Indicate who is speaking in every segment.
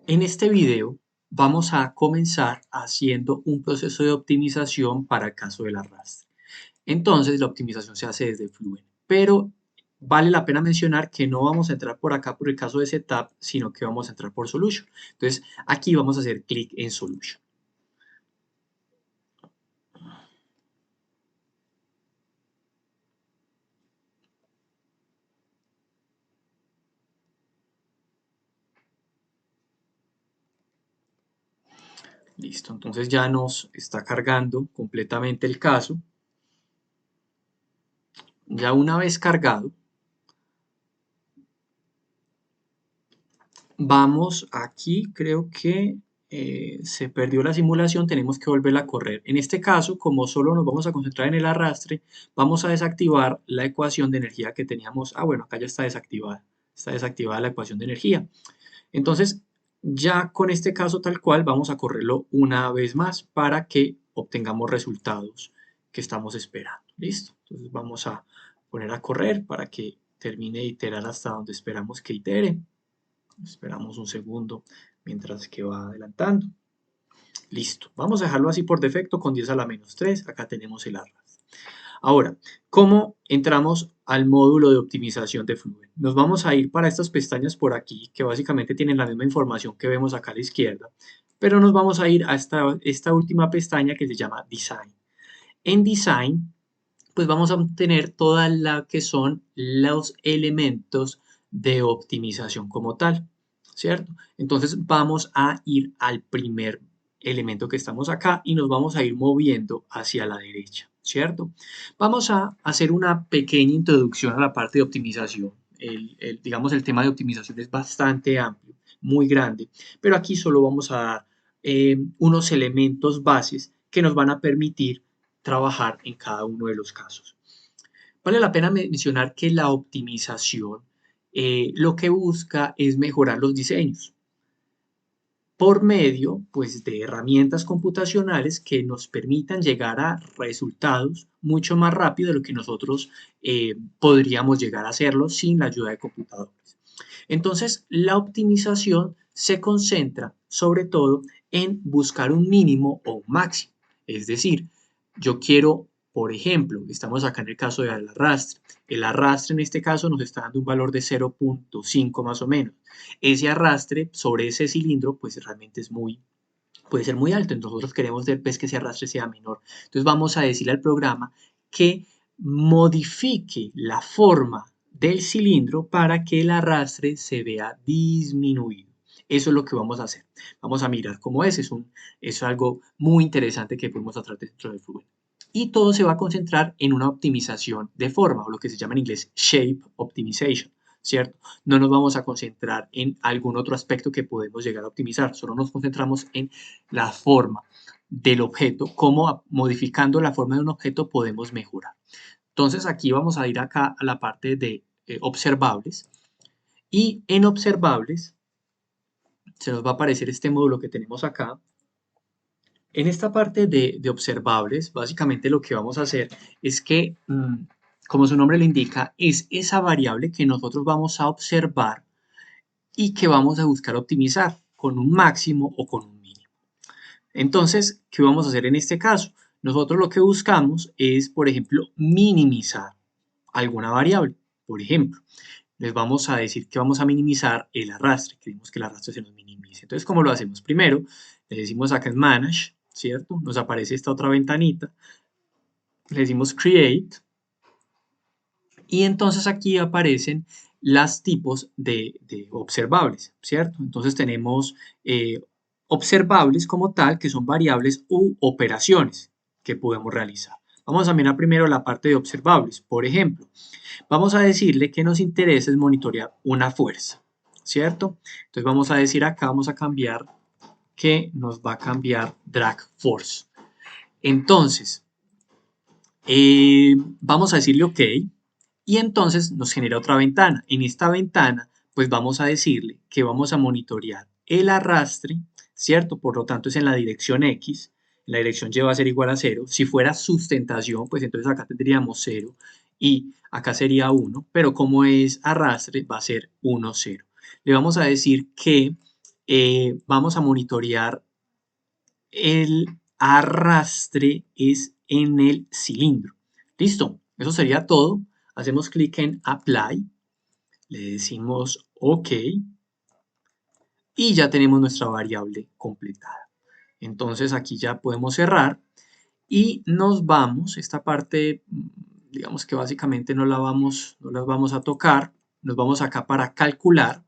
Speaker 1: En este video vamos a comenzar haciendo un proceso de optimización para el caso del arrastre. Entonces la optimización se hace desde Fluent, pero vale la pena mencionar que no vamos a entrar por acá por el caso de Setup, sino que vamos a entrar por Solution. Entonces aquí vamos a hacer clic en Solution. Listo, entonces ya nos está cargando completamente el caso. Ya una vez cargado, vamos aquí, creo que se perdió la simulación, tenemos que volverla a correr. En este caso, como solo nos vamos a concentrar en el arrastre, vamos a desactivar la ecuación de energía que teníamos. Ah, bueno, acá ya está desactivada la ecuación de energía. Entonces, ya con este caso tal cual, vamos a correrlo una vez más para que obtengamos resultados que estamos esperando. ¿Listo? Entonces vamos a poner a correr para que termine de iterar hasta donde esperamos que itere. Esperamos un segundo mientras que va adelantando. Listo. Vamos a dejarlo así por defecto con 10 a la menos 3. Acá tenemos el arrastre. Ahora, ¿cómo entramos al módulo de optimización de Fluent? Nos vamos a ir para estas pestañas por aquí, que básicamente tienen la misma información que vemos acá a la izquierda, pero nos vamos a ir a esta última pestaña que se llama Design. En Design, pues vamos a obtener toda la que son los elementos de optimización como tal, ¿cierto? Entonces vamos a ir al primer elemento que estamos acá y nos vamos a ir moviendo hacia la derecha, ¿cierto? Vamos a hacer una pequeña introducción a la parte de optimización. Digamos, el tema de optimización es bastante amplio, muy grande, pero aquí solo vamos a dar unos elementos bases que nos van a permitir trabajar en cada uno de los casos. Vale la pena mencionar que la optimización lo que busca es mejorar los diseños por medio pues, de herramientas computacionales que nos permitan llegar a resultados mucho más rápido de lo que nosotros podríamos llegar a hacerlo sin la ayuda de computadores. Entonces, la optimización se concentra sobre todo en buscar un mínimo o un máximo. Es decir, yo quiero, por ejemplo, estamos acá en el caso del arrastre. El arrastre en este caso nos está dando un valor de 0.5 más o menos. Ese arrastre sobre ese cilindro pues realmente puede ser muy alto. Nosotros queremos ver pues, que ese arrastre sea menor. Entonces vamos a decirle al programa que modifique la forma del cilindro para que el arrastre se vea disminuido. Eso es lo que vamos a hacer. Vamos a mirar cómo es algo muy interesante que podemos tratar dentro del Fluent. Y todo se va a concentrar en una optimización de forma, o lo que se llama en inglés Shape Optimization, ¿cierto? No nos vamos a concentrar en algún otro aspecto que podemos llegar a optimizar, solo nos concentramos en la forma del objeto, cómo modificando la forma de un objeto podemos mejorar. Entonces aquí vamos a ir acá a la parte de observables y en observables se nos va a aparecer este módulo que tenemos acá. En esta parte de observables, básicamente lo que vamos a hacer es que, como su nombre lo indica, es esa variable que nosotros vamos a observar y que vamos a buscar optimizar con un máximo o con un mínimo. Entonces, ¿qué vamos a hacer en este caso? Nosotros lo que buscamos es, por ejemplo, minimizar alguna variable. Por ejemplo, les vamos a decir que vamos a minimizar el arrastre. Queremos que el arrastre se nos minimice. Entonces, ¿cómo lo hacemos? Primero, le decimos acá en Manage, ¿cierto? Nos aparece esta otra ventanita. Le decimos Create. Y entonces aquí aparecen los tipos de observables, ¿cierto? Entonces tenemos observables como tal, que son variables u operaciones que podemos realizar. Vamos a mirar primero la parte de observables. Por ejemplo, vamos a decirle que nos interesa es monitorear una fuerza, ¿cierto? Entonces vamos a decir acá, vamos a cambiar que nos va a cambiar drag force. Entonces, vamos a decirle OK y entonces nos genera otra ventana. En esta ventana, pues vamos a decirle que vamos a monitorear el arrastre, ¿cierto? Por lo tanto, es en la dirección X. La dirección Y va a ser igual a 0. Si fuera sustentación, pues entonces acá tendríamos 0 y acá sería 1, pero como es arrastre, va a ser 1, 0. Le vamos a decir que vamos a monitorear el arrastre es en el cilindro. Listo, eso sería todo. Hacemos clic en Apply, le decimos OK y ya tenemos nuestra variable completada. Entonces aquí ya podemos cerrar y nos vamos, esta parte digamos que básicamente no la vamos a tocar, nos vamos acá para calcular.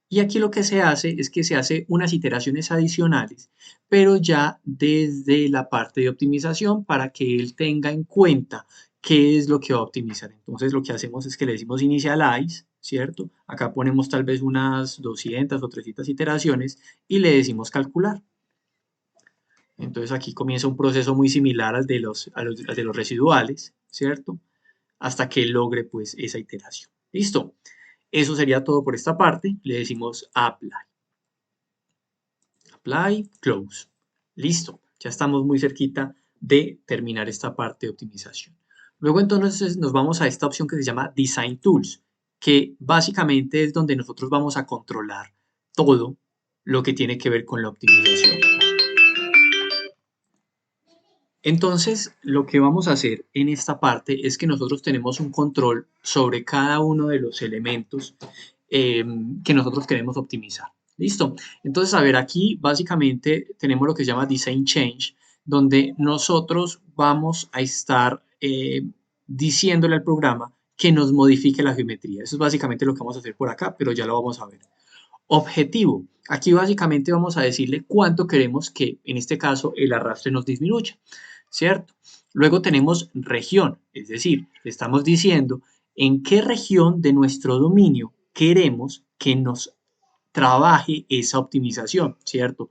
Speaker 1: Y aquí lo que se hace es que se hace unas iteraciones adicionales, pero ya desde la parte de optimización para que él tenga en cuenta qué es lo que va a optimizar. Entonces lo que hacemos es que le decimos initialize, ¿cierto? Acá ponemos tal vez unas 200 o 300 iteraciones y le decimos calcular. Entonces aquí comienza un proceso muy similar al de al de los residuales, ¿cierto? Hasta que logre pues esa iteración. ¿Listo? Eso sería todo por esta parte. Le decimos apply. Apply, close. Listo. Ya estamos muy cerquita de terminar esta parte de optimización. Luego entonces nos vamos a esta opción que se llama Design Tools, que básicamente es donde nosotros vamos a controlar todo lo que tiene que ver con la optimización. Entonces, lo que vamos a hacer en esta parte es que nosotros tenemos un control sobre cada uno de los elementos que nosotros queremos optimizar. ¿Listo? Entonces, a ver, aquí básicamente tenemos lo que se llama Design Change, donde nosotros vamos a estar diciéndole al programa que nos modifique la geometría. Eso es básicamente lo que vamos a hacer por acá, pero ya lo vamos a ver. Objetivo. Aquí básicamente vamos a decirle cuánto queremos que, en este caso, el arrastre nos disminuya, ¿cierto? Luego tenemos región, es decir, le estamos diciendo en qué región de nuestro dominio queremos que nos trabaje esa optimización, ¿cierto?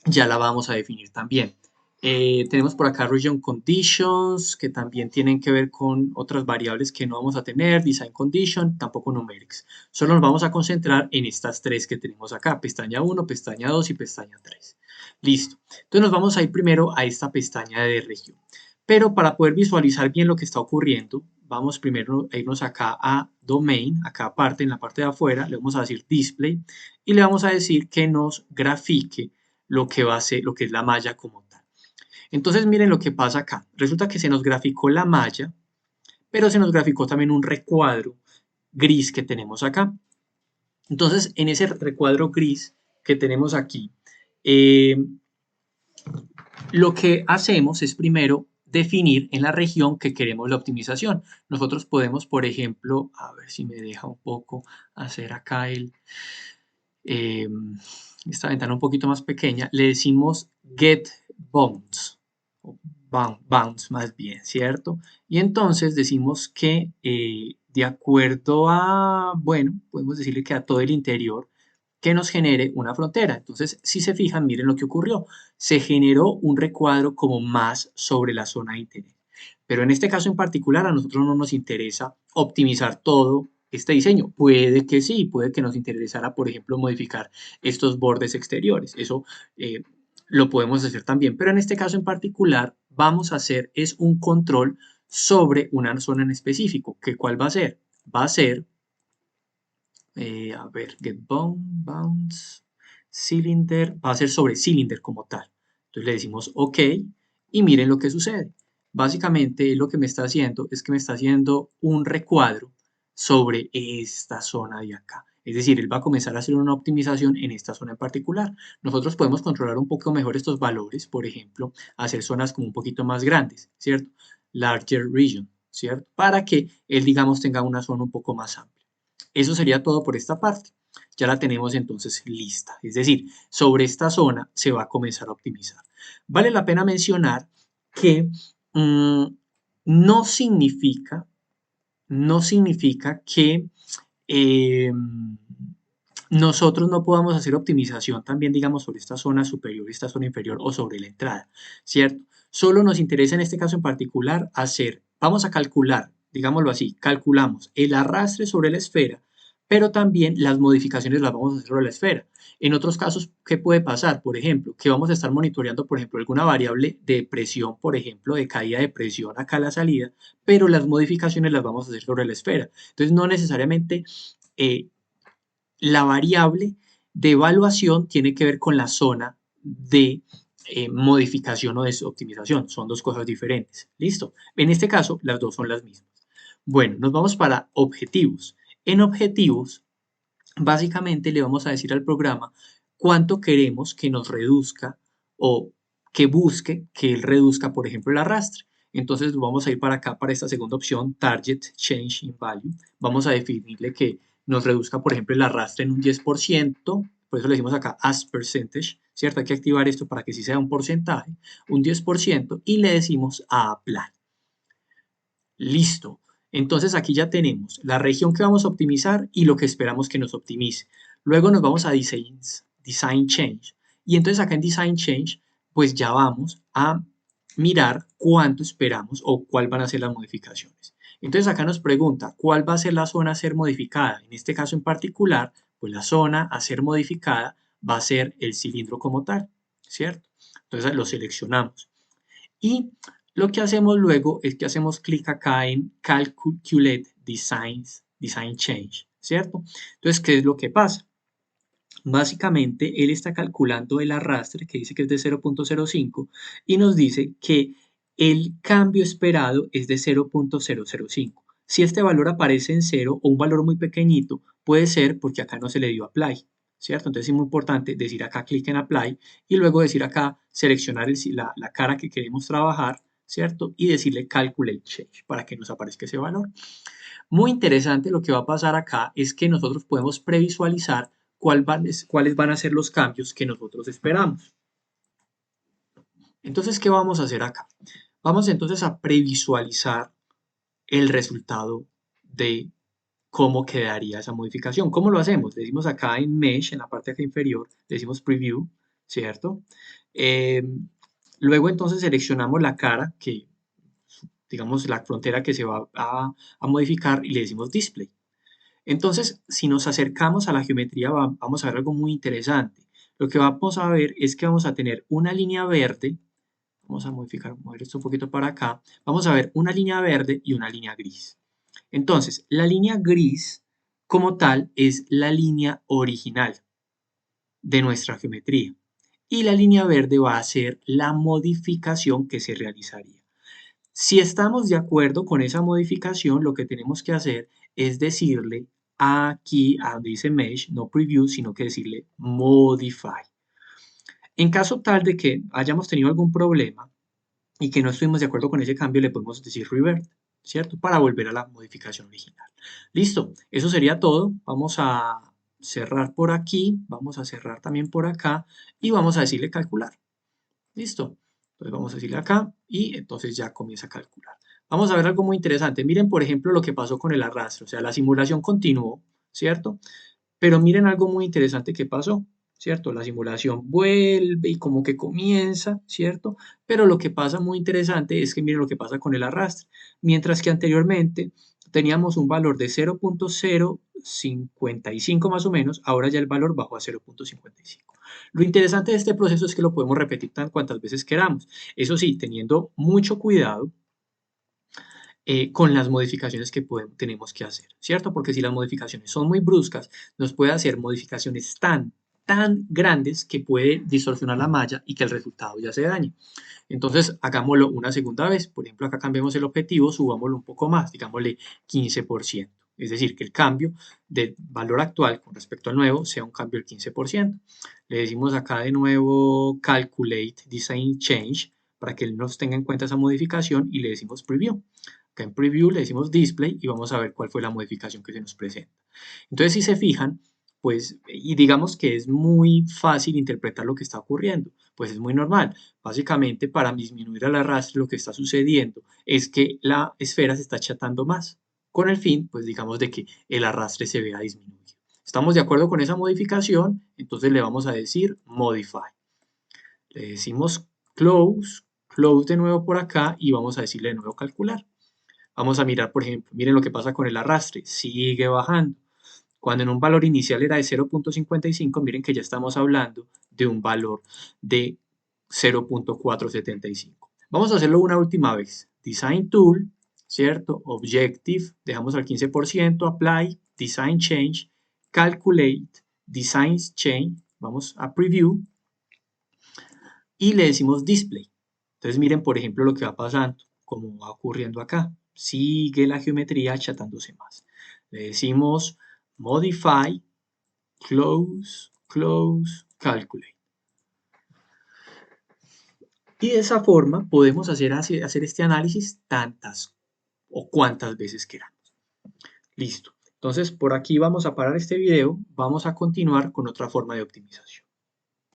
Speaker 1: Ya la vamos a definir también. Tenemos por acá Region Conditions, que también tienen que ver con otras variables que no vamos a tener, Design Condition, tampoco Numerics. Solo nos vamos a concentrar en estas tres que tenemos acá, pestaña 1, pestaña 2 y pestaña 3. Listo. Entonces nos vamos a ir primero a esta pestaña de región. Pero para poder visualizar bien lo que está ocurriendo, vamos primero a irnos acá a Domain, acá aparte, en la parte de afuera, le vamos a decir Display y le vamos a decir que nos grafique lo que va a ser, lo que es la malla como tal. Entonces miren lo que pasa acá. Resulta que se nos graficó la malla, pero se nos graficó también un recuadro gris que tenemos acá. Entonces en ese recuadro gris que tenemos aquí, lo que hacemos es primero definir en la región que queremos la optimización. Nosotros podemos, por ejemplo, a ver si me deja un poco hacer acá esta ventana un poquito más pequeña, le decimos get bounds, o bounds más bien, ¿cierto? Y entonces decimos que de acuerdo a, bueno, podemos decirle que a todo el interior que nos genere una frontera. Entonces, si se fijan, miren lo que ocurrió. Se generó un recuadro como más sobre la zona de interés. Pero en este caso en particular, a nosotros no nos interesa optimizar todo este diseño. Puede que sí, puede que nos interesara, por ejemplo, modificar estos bordes exteriores. Eso lo podemos hacer también. Pero en este caso en particular, vamos a hacer es un control sobre una zona en específico. ¿Que cuál va a ser? Va a ser a ver, get bounds, cylinder, va a ser sobre cylinder como tal. Entonces le decimos OK y miren lo que sucede. Básicamente lo que me está haciendo es que me está haciendo un recuadro sobre esta zona de acá. Es decir, él va a comenzar a hacer una optimización en esta zona en particular. Nosotros podemos controlar un poco mejor estos valores, por ejemplo, hacer zonas como un poquito más grandes, ¿cierto? Larger region, ¿cierto? Para que él, digamos, tenga una zona un poco más amplia. Eso sería todo por esta parte. Ya la tenemos entonces lista. Es decir, sobre esta zona se va a comenzar a optimizar. Vale la pena mencionar que no significa que nosotros no podamos hacer optimización también, digamos, sobre esta zona superior, esta zona inferior o sobre la entrada, ¿cierto? Solo nos interesa en este caso en particular vamos a calcular, digámoslo así, calculamos el arrastre sobre la esfera, pero también las modificaciones las vamos a hacer sobre la esfera. En otros casos, ¿qué puede pasar? Por ejemplo, que vamos a estar monitoreando, por ejemplo, alguna variable de presión, por ejemplo, de caída de presión acá a la salida, pero las modificaciones las vamos a hacer sobre la esfera. Entonces, no necesariamente la variable de evaluación tiene que ver con la zona de modificación o de optimización. Son dos cosas diferentes. ¿Listo? En este caso, las dos son las mismas. Bueno, nos vamos para objetivos. En objetivos, básicamente le vamos a decir al programa cuánto queremos que nos reduzca o que busque que él reduzca, por ejemplo, el arrastre. Entonces vamos a ir para acá, para esta segunda opción, Target Change in Value. Vamos a definirle que nos reduzca, por ejemplo, el arrastre en un 10%, por eso le decimos acá as percentage, ¿cierto? Hay que activar esto para que sí sea un porcentaje, un 10%, y le decimos a Apply. Listo. Entonces aquí ya tenemos la región que vamos a optimizar y lo que esperamos que nos optimice. Luego nos vamos a Design Change. Y entonces acá en Design Change, pues ya vamos a mirar cuánto esperamos o cuál van a ser las modificaciones. Entonces acá nos pregunta cuál va a ser la zona a ser modificada. En este caso en particular, pues la zona a ser modificada va a ser el cilindro como tal, ¿cierto? Entonces lo seleccionamos. Y lo que hacemos luego es que hacemos clic acá en Calculate Design Change, ¿cierto? Entonces, ¿qué es lo que pasa? Básicamente, él está calculando el arrastre, que dice que es de 0.05, y nos dice que el cambio esperado es de 0.005. Si este valor aparece en 0 o un valor muy pequeñito, puede ser porque acá no se le dio apply, ¿cierto? Entonces es muy importante decir acá clic en apply y luego decir acá seleccionar la cara que queremos trabajar, ¿cierto? Y decirle calculate change para que nos aparezca ese valor. Muy interesante lo que va a pasar acá es que nosotros podemos previsualizar cuáles van a ser los cambios que nosotros esperamos. Entonces, ¿qué vamos a hacer acá? Vamos entonces a previsualizar el resultado de cómo quedaría esa modificación. ¿Cómo lo hacemos? Le decimos acá en Mesh, en la parte acá inferior, le decimos Preview, ¿cierto? Luego entonces seleccionamos la cara, que digamos la frontera que se va a modificar y le decimos Display. Entonces, si nos acercamos a la geometría, vamos a ver algo muy interesante. Lo que vamos a ver es que vamos a tener una línea verde, vamos a mover esto un poquito para acá, vamos a ver una línea verde y una línea gris. Entonces, la línea gris como tal es la línea original de nuestra geometría y la línea verde va a ser la modificación que se realizaría. Si estamos de acuerdo con esa modificación, lo que tenemos que hacer es decirle aquí, a donde dice Mesh, no Preview, sino que decirle Modify. En caso tal de que hayamos tenido algún problema y que no estuvimos de acuerdo con ese cambio, le podemos decir Revert, ¿cierto? Para volver a la modificación original. Listo, eso sería todo. Vamos a cerrar por aquí, vamos a cerrar también por acá y vamos a decirle calcular. Listo. Entonces vamos a decirle acá y entonces ya comienza a calcular. Vamos a ver algo muy interesante. Miren, por ejemplo, lo que pasó con el arrastre. O sea, la simulación continuó, ¿cierto? Pero miren algo muy interesante que pasó, ¿cierto? La simulación vuelve y como que comienza, ¿cierto? Pero lo que pasa muy interesante es que miren lo que pasa con el arrastre. Mientras que anteriormente teníamos un valor de 0.055 más o menos, ahora ya el valor bajó a 0.55. Lo interesante de este proceso es que lo podemos repetir tan cuantas veces queramos. Eso sí, teniendo mucho cuidado con las modificaciones que tenemos que hacer, ¿cierto? Porque si las modificaciones son muy bruscas, nos puede hacer modificaciones tan grandes que puede distorsionar la malla y que el resultado ya se dañe. Entonces, hagámoslo una segunda vez. Por ejemplo, acá cambiemos el objetivo, subámoslo un poco más, digámosle 15%. Es decir, que el cambio del valor actual con respecto al nuevo sea un cambio del 15%. Le decimos acá de nuevo Calculate Design Change para que él nos tenga en cuenta esa modificación y le decimos Preview. Acá en Preview le decimos Display y vamos a ver cuál fue la modificación que se nos presenta. Entonces, si se fijan, pues, y digamos que es muy fácil interpretar lo que está ocurriendo, pues es muy normal. Básicamente, para disminuir el arrastre, lo que está sucediendo es que la esfera se está achatando más, con el fin, pues digamos, de que el arrastre se vea disminuido. ¿Estamos de acuerdo con esa modificación? Entonces le vamos a decir Modify. Le decimos Close de nuevo por acá y vamos a decirle de nuevo Calcular. Vamos a mirar, por ejemplo, miren lo que pasa con el arrastre, sigue bajando. Cuando en un valor inicial era de 0.55, miren que ya estamos hablando de un valor de 0.475. Vamos a hacerlo una última vez. Design Tool, ¿cierto? Objective, dejamos al 15%, Apply, Design Change, Calculate, Design Chain, vamos a Preview y le decimos Display. Entonces miren, por ejemplo, lo que va pasando, como va ocurriendo acá. Sigue la geometría achatándose más. Le decimos Modify, Close, Calculate. Y de esa forma podemos hacer este análisis tantas o cuantas veces queramos. Listo. Entonces, por aquí vamos a parar este video. Vamos a continuar con otra forma de optimización.